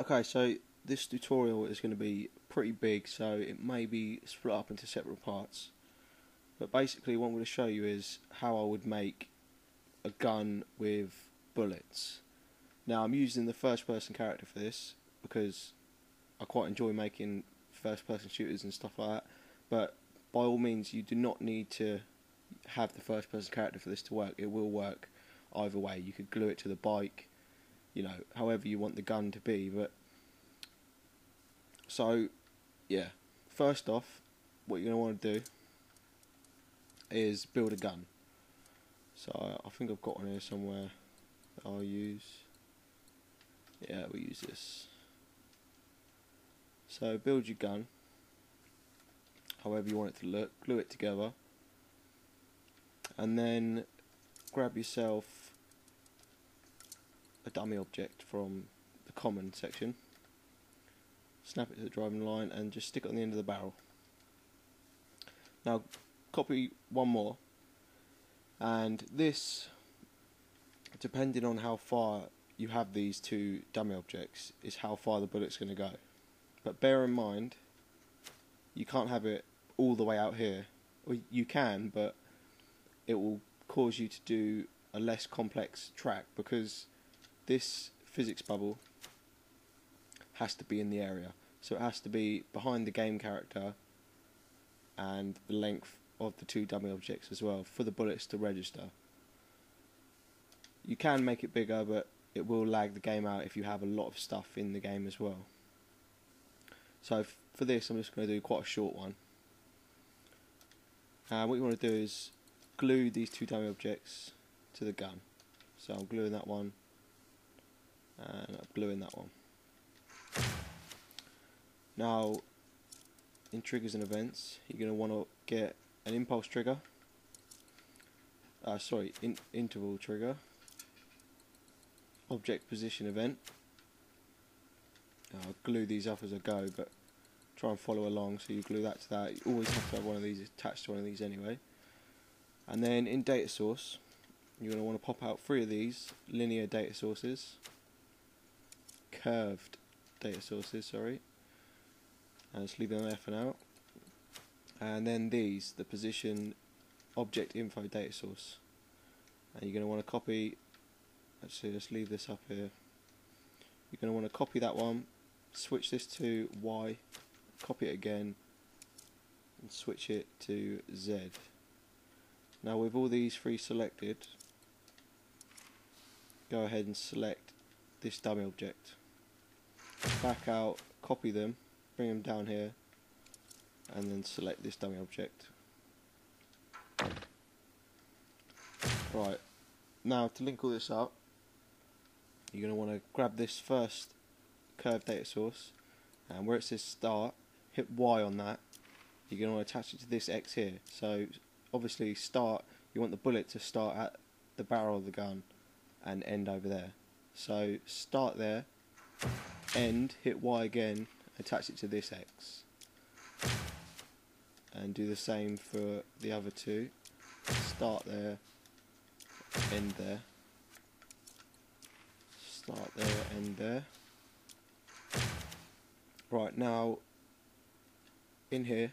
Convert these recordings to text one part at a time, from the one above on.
Okay, so this tutorial is going to be pretty big, so it may be split up into separate parts. But basically what I'm going to show you is how I would make a gun with bullets. Now I'm using the first person character for this because I quite enjoy making first person shooters and stuff like that, but by all means you do not need to have the first person character for this to work. It will work either way. You could glue it to the bike, you know, however you want the gun to be. But so yeah, first off, what you're going to want to do is build a gun. So I think I've got one here somewhere that I'll use. Yeah, we'll use this. So build your gun however you want it to look, glue it together, and then grab yourself a dummy object from the common section, snap it to the driving line and just stick it on the end of the barrel. Now copy one more, and this, depending on how far you have these two dummy objects, is how far the bullet's going to go. But bear in mind, you can't have it all the way out here. Or you can, but it will cause you to do a less complex track, because this physics bubble has to be in the area. So it has to be behind the game character and the length of the two dummy objects as well for the bullets to register. You can make it bigger, but it will lag the game out if you have a lot of stuff in the game as well. So for this I'm just going to do quite a short one. What you want to do is glue these two dummy objects to the gun. So I'm gluing that one and I'm gluing that one. Now in triggers and events you're going to want to get an impulse trigger, interval trigger, object position event. I'll glue these up as I go, but try and follow along, so you glue that to that. You always have to have one of these attached to one of these anyway. And then in data source you're going to want to pop out 3 of these linear data sources, curved data sources, sorry, and just leave them there for now. And then these, the position object info data source, and you're going to want to copy, actually let's leave this up here, you're going to want to copy that one, switch this to Y, copy it again and switch it to Z. Now with all these 3 selected, go ahead and select this dummy object, back out, copy them, bring them down here, and then select this dummy object. Right, now to link all this up, you're going to want to grab this first curved data source, and where it says start, hit Y on that. You're going to want to attach it to this X here. So obviously start, you want the bullet to start at the barrel of the gun and end over there. So start there, end, hit Y again, attach it to this X, and do the same for the other two. Start there, end there, start there, end there. Right, now in here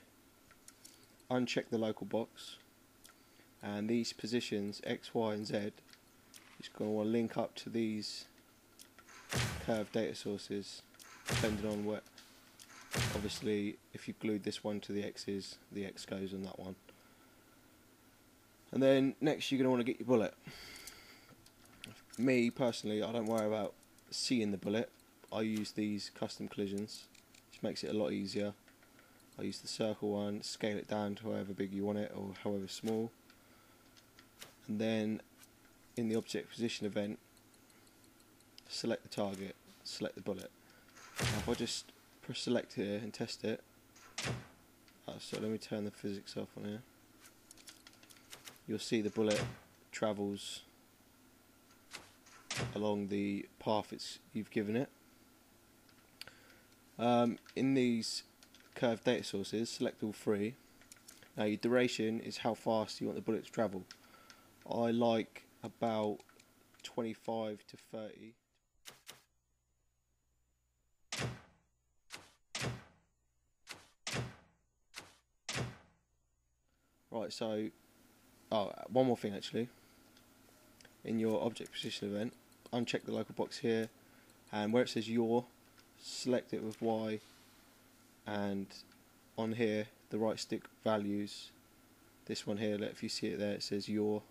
uncheck the local box, and these positions X, Y and Z is going to want to link up to these curved data sources, depending on what. Obviously if you glued this one to the X's, the X goes on that one. And then next you're going to want to get your bullet. Me personally, I don't worry about seeing the bullet. I use these custom collisions, which makes it a lot easier. I use the circle one, scale it down to however big you want it or however small. And then in the object position event, select the target, select the bullet. Now if I just press select here and test it, so let me turn the physics off on here, you'll see the bullet travels along the path you've given it. In these curved data sources, select all 3. Now your duration is how fast you want the bullet to travel. I like about 25 to 30. Right, so one more thing actually. In your object position event, uncheck the local box here, and where it says your, select it with Y, and on here the right stick values, this one here, if you see it there, it says your,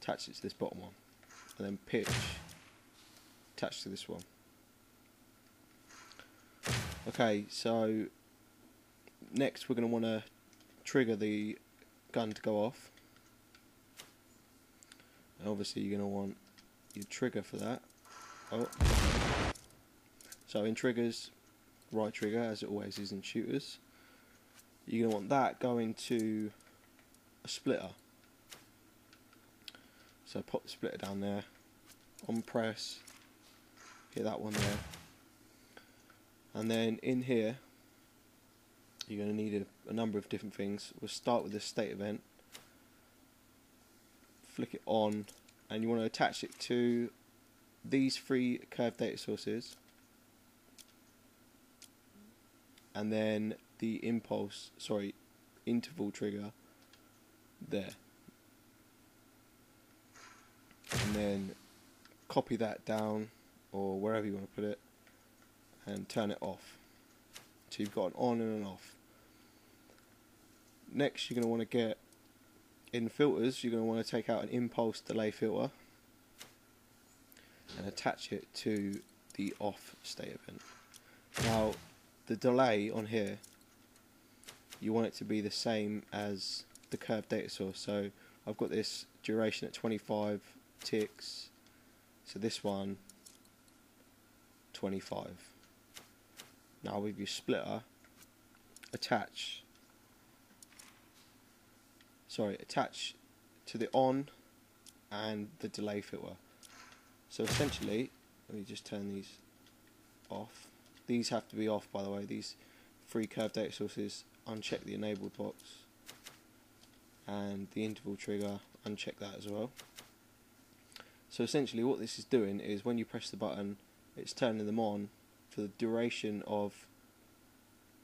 attach it to this bottom one, and then pitch, attach to this one. Okay, so next we're going to want to trigger the gun to go off. And obviously you're going to want your trigger for that. So in triggers, right trigger, as it always is in shooters, you're going to want that going to a splitter. So pop the splitter down there, on press, hit that one there, and then in here you're going to need a number of different things. We'll start with this state event, flick it on, and you want to attach it to these 3 curved data sources, and then the interval trigger there, and then copy that down or wherever you want to put it and turn it off. So you've got an on and an off. Next you're going to want to get in filters, you're going to want to take out an impulse delay filter and attach it to the off state event. Now the delay on here, you want it to be the same as the curved data source. So I've got this duration at 25 ticks, so this one 25. Now with your splitter, attach to the on and the delay filter. So essentially, let me just turn these off. These have to be off, by the way, these 3 curved data sources. Uncheck the enabled box, and the interval trigger, uncheck that as well. So essentially what this is doing is when you press the button, it's turning them on for the duration of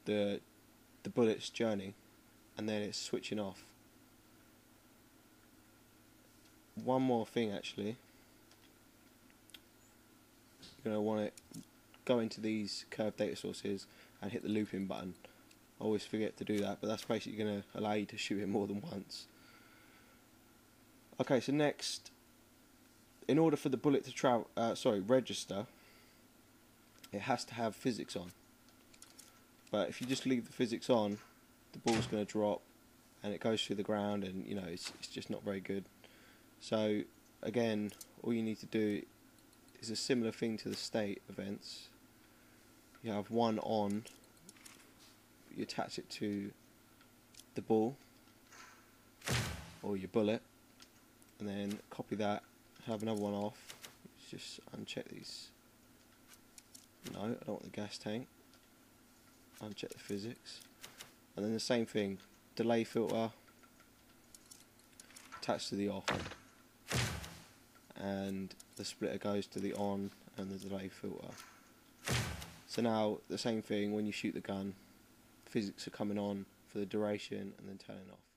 the bullet's journey, and then it's switching off. One more thing actually, you're going to want to go into these curved data sources and hit the looping button. I always forget to do that, but that's basically going to allow you to shoot it more than once. Okay, so next, in order for the bullet to register, it has to have physics on. But if you just leave the physics on, the ball's going to drop and it goes through the ground, and you know it's just not very good. So again, all you need to do is a similar thing to the state events. You have one on, you attach it to the ball or your bullet, and then copy that, have another one off. Just uncheck these. No, I don't want the gas tank. Uncheck the physics, and then the same thing, delay filter, attach to the off, and the splitter goes to the on and the delay filter. So now the same thing, when you shoot the gun, physics are coming on for the duration and then turning off.